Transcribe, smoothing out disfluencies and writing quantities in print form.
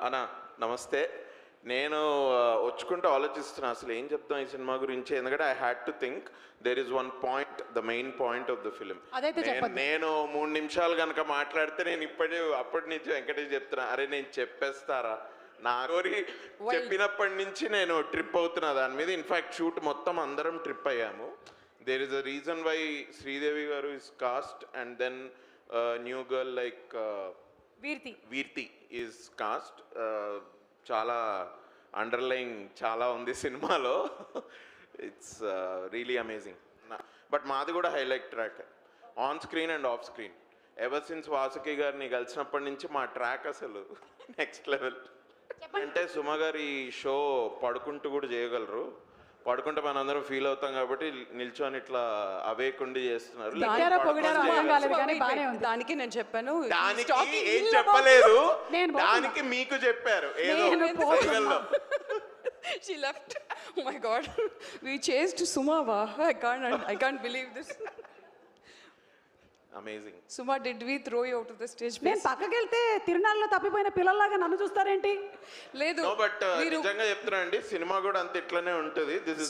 అన్న నమస్తే. నేను వచ్చుకుంటూ ఆలోచిస్తున్నా అసలు ఏం చెప్తాం ఈ సినిమా గురించి. ఎందుకంటే I had to think there is one point, the main point of the film. అదైతే చెప్పండి. నేను 3 నిమిషాలు కనుక మాట్లాడితే నేను అప్పటి నుంచి వెంకటేష్ చెప్తున్నా, అరే నేను చెప్పేస్తారా నా స్టోరీ చెప్పినప్పటి నుంచి నేను ట్రిప్ అవుతున్నా దాని మీద. ఇన్ఫ్యాక్ట్ షూట్ మొత్తం అందరం ట్రిప్ అయ్యాము. There is a reason why Sridevi garu is cast and then new girl like వీర్తి ఈజ్ కాస్ట్. చాలా అండర్లైన్ చాలా ఉంది సినిమాలో. It's really amazing. బట్ మాది కూడా highlight track on screen and off screen. Ever since Vasuki గారిని కలిసినప్పటి నుంచి మా ట్రాక్ అసలు నెక్స్ట్ లెవెల్. అంటే సుమ గారి షో పడుకుంటూ కూడా చేయగలరు. పడుకుంటే మనందరం ఫీల్ అవుతాం కాబట్టి నిల్చొని ఇట్లా అవేకుండి చేస్తున్నారు. దానికి నేను చెప్పాను, దానికి ఏం చెప్పలేదు, దానికి మీకు చెప్పారు ఏదో సైకిల్లో. she left. Oh my god, we chased Suma. I can't believe this. Amazing. Suma, did we throw you out of the stage? నేను పక్కకి వెళ్తే తిరునాళ్ళలో తప్పిపోయిన పిల్లల్లాగా నన్ను చూస్తారేంటి? లేదు, బట్ నిజంగా చెప్తున్నా అండి, సినిమా కూడా అంత ఇట్లానే ఉంటుంది. This is